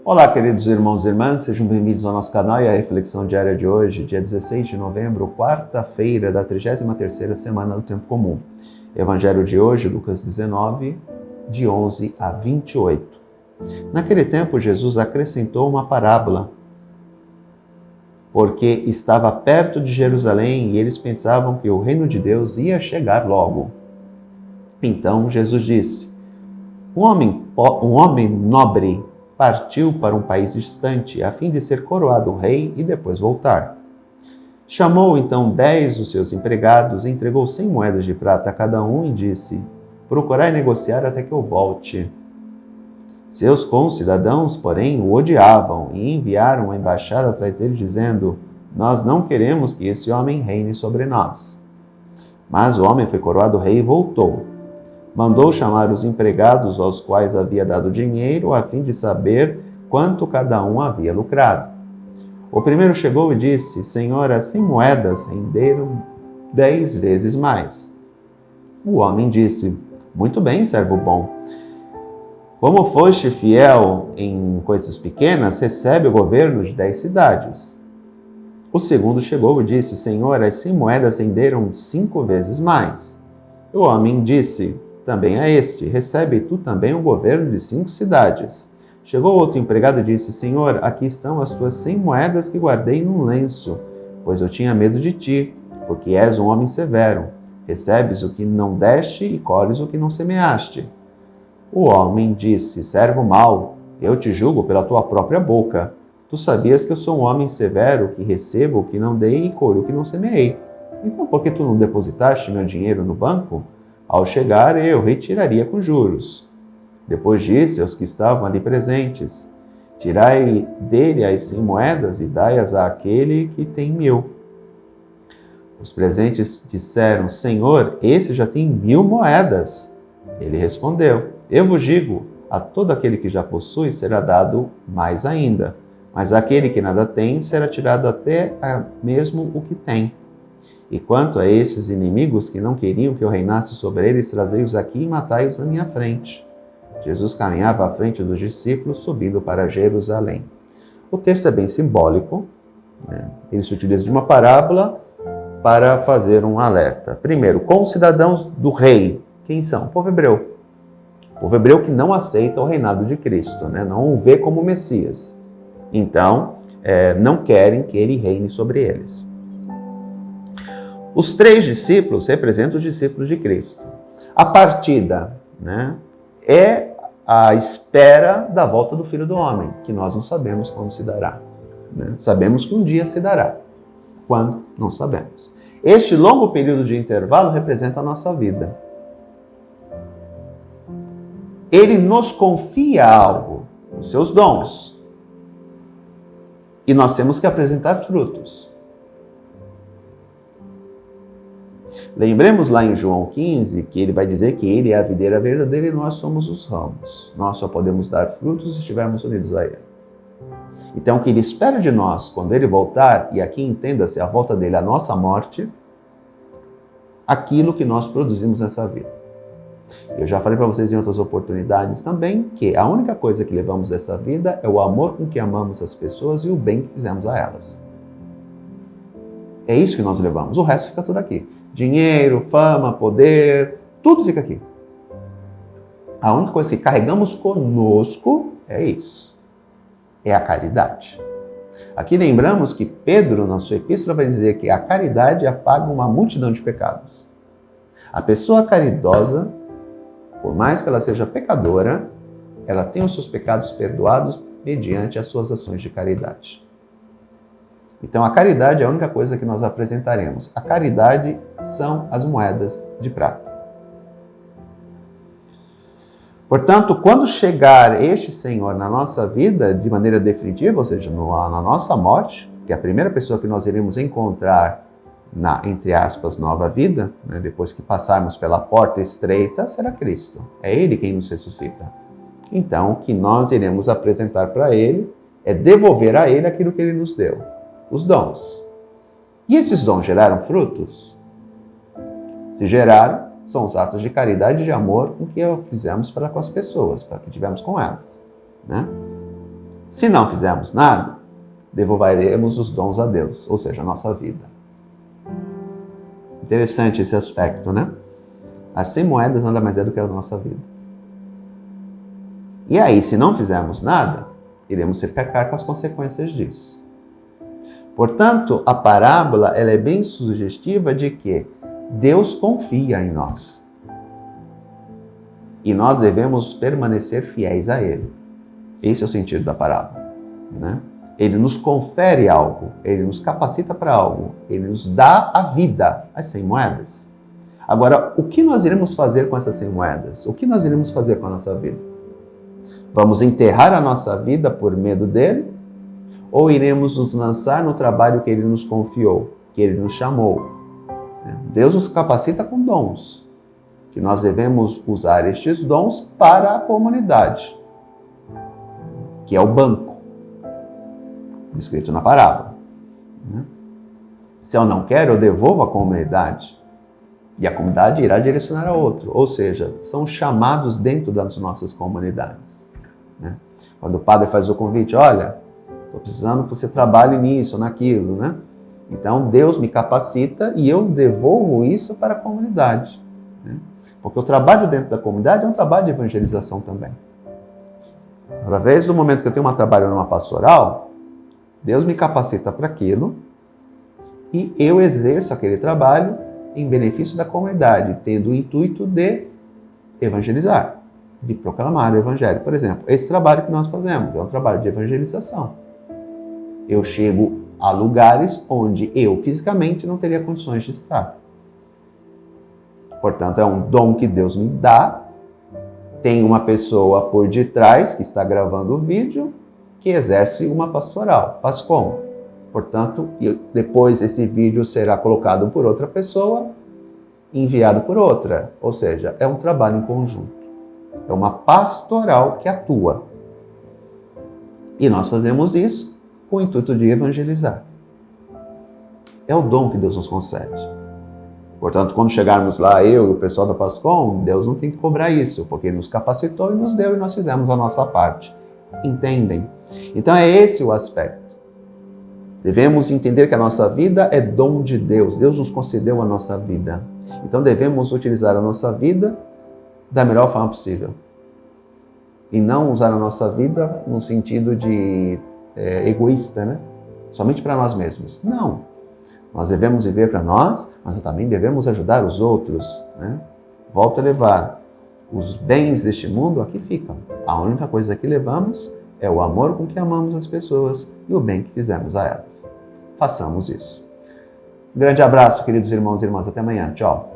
Olá, queridos irmãos e irmãs, sejam bem-vindos ao nosso canal e à reflexão diária de hoje, dia 16 de novembro, quarta-feira da 33ª semana do Tempo Comum. Evangelho de hoje, Lucas 19, de 11 a 28. Naquele tempo, Jesus acrescentou uma parábola, porque estava perto de Jerusalém e eles pensavam que o reino de Deus ia chegar logo. Então Jesus disse: um homem nobre partiu para um país distante, a fim de ser coroado rei e depois voltar. Chamou então 10 dos seus empregados, entregou 100 moedas de prata a cada um e disse: procurai negociar até que eu volte. Seus concidadãos, porém, o odiavam e enviaram uma embaixada atrás dele, dizendo: nós não queremos que esse homem reine sobre nós. Mas o homem foi coroado rei e voltou. Mandou chamar os empregados aos quais havia dado dinheiro, a fim de saber quanto cada um havia lucrado. O primeiro chegou e disse: Senhor, as 100 moedas renderam 10 vezes mais. O homem disse: muito bem, servo bom. Como foste fiel em coisas pequenas, recebe o governo de 10 cidades. O segundo chegou e disse: Senhor, as 100 moedas renderam 5 vezes mais. O homem disse também a este: recebe tu também o governo de 5 cidades. Chegou outro empregado e disse: Senhor, aqui estão as tuas 100 moedas que guardei num lenço, pois eu tinha medo de ti, porque és um homem severo. Recebes o que não deste e colhes o que não semeaste. O homem disse: servo mau, eu te julgo pela tua própria boca. Tu sabias que eu sou um homem severo, que recebo o que não dei e colho o que não semeei. Então, por que tu não depositaste meu dinheiro no banco? Ao chegar, eu retiraria com juros. Depois disse aos que estavam ali presentes: tirai dele as 100 moedas e dai-as àquele que tem 1000. Os presentes disseram: Senhor, esse já tem 1000 moedas. Ele respondeu: eu vos digo, a todo aquele que já possui será dado mais ainda, mas àquele que nada tem será tirado até mesmo o que tem. E quanto a estes inimigos que não queriam que eu reinasse sobre eles, trazei-os aqui e matai-os na minha frente. Jesus caminhava à frente dos discípulos, subindo para Jerusalém. O texto é bem simbólico, né? Ele se utiliza de uma parábola para fazer um alerta. Primeiro, concidadãos do rei. Quem são? O povo hebreu. O povo hebreu que não aceita o reinado de Cristo, né? Não o vê como Messias. Então, não querem que ele reine sobre eles. Os 3 discípulos representam os discípulos de Cristo. A partida, né, é a espera da volta do Filho do Homem, que nós não sabemos quando se dará. Né? Sabemos que um dia se dará. Quando? Não sabemos. Este longo período de intervalo representa a nossa vida. Ele nos confia algo, os seus dons. E nós temos que apresentar frutos. Lembremos lá em João 15 que ele vai dizer que ele é a videira verdadeira e nós somos os ramos. Nós só podemos dar frutos se estivermos unidos a ele. Então, o que ele espera de nós quando ele voltar, e aqui entenda-se a volta dele, a nossa morte, aquilo que nós produzimos nessa vida. Eu já falei para vocês em outras oportunidades também que a única coisa que levamos dessa vida é o amor com que amamos as pessoas e o bem que fizemos a elas. É isso que nós levamos. O resto fica tudo aqui. Dinheiro, fama, poder, tudo fica aqui. A única coisa que carregamos conosco é isso. É a caridade. Aqui lembramos que Pedro, na sua epístola, vai dizer que a caridade apaga uma multidão de pecados. A pessoa caridosa, por mais que ela seja pecadora, ela tem os seus pecados perdoados mediante as suas ações de caridade. Então, a caridade é a única coisa que nós apresentaremos. A caridade são as moedas de prata. Portanto, quando chegar este Senhor na nossa vida de maneira definitiva, ou seja, na nossa morte, que é a primeira pessoa que nós iremos encontrar na, entre aspas, nova vida, né, depois que passarmos pela porta estreita, será Cristo. É Ele quem nos ressuscita. Então, o que nós iremos apresentar para Ele é devolver a Ele aquilo que Ele nos deu. Os dons. E esses dons geraram frutos? Se geraram, são os atos de caridade e de amor com que fizemos para com as pessoas, para que tivemos com elas. Né? Se não fizermos nada, devolveremos os dons a Deus, ou seja, a nossa vida. Interessante esse aspecto, né? As 100 moedas nada mais é do que a nossa vida. E aí, se não fizermos nada, iremos se pecar com as consequências disso. Portanto, a parábola ela é bem sugestiva de que Deus confia em nós. E nós devemos permanecer fiéis a Ele. Esse é o sentido da parábola, né? Ele nos confere algo, Ele nos capacita para algo, Ele nos dá a vida, as 100 moedas. Agora, o que nós iremos fazer com essas 100 moedas? O que nós iremos fazer com a nossa vida? Vamos enterrar a nossa vida por medo dele? Ou iremos nos lançar no trabalho que Ele nos confiou, que Ele nos chamou? Deus nos capacita com dons, que nós devemos usar estes dons para a comunidade, que é o banco, descrito na parábola. Se eu não quero, eu devolvo à comunidade, e a comunidade irá direcionar a outro. Ou seja, são chamados dentro das nossas comunidades. Quando o padre faz o convite, olha, estou precisando que você trabalhe nisso, naquilo, né? Então, Deus me capacita e eu devolvo isso para a comunidade. Porque o trabalho dentro da comunidade é um trabalho de evangelização também. Através do momento que eu tenho um trabalho numa pastoral, Deus me capacita para aquilo e eu exerço aquele trabalho em benefício da comunidade, tendo o intuito de evangelizar, de proclamar o evangelho. Por exemplo, esse trabalho que nós fazemos é um trabalho de evangelização. Eu chego a lugares onde eu fisicamente não teria condições de estar. Portanto, é um dom que Deus me dá. Tem uma pessoa por detrás que está gravando o vídeo que exerce uma pastoral. Faz como? Portanto, depois esse vídeo será colocado por outra pessoa, enviado por outra. Ou seja, é um trabalho em conjunto. É uma pastoral que atua. E nós fazemos isso com o intuito de evangelizar. É o dom que Deus nos concede. Portanto, quando chegarmos lá, eu e o pessoal da Pascom, Deus não tem que cobrar isso, porque Ele nos capacitou e nos deu e nós fizemos a nossa parte. Entendem? Então é esse o aspecto. Devemos entender que a nossa vida é dom de Deus. Deus nos concedeu a nossa vida. Então devemos utilizar a nossa vida da melhor forma possível. E não usar a nossa vida no sentido de egoísta, né? Somente para nós mesmos. Não. Nós devemos viver para nós, mas também devemos ajudar os outros, né? Volto a levar. Os bens deste mundo aqui ficam. A única coisa que levamos é o amor com que amamos as pessoas e o bem que fizemos a elas. Façamos isso. Um grande abraço, queridos irmãos e irmãs. Até amanhã. Tchau.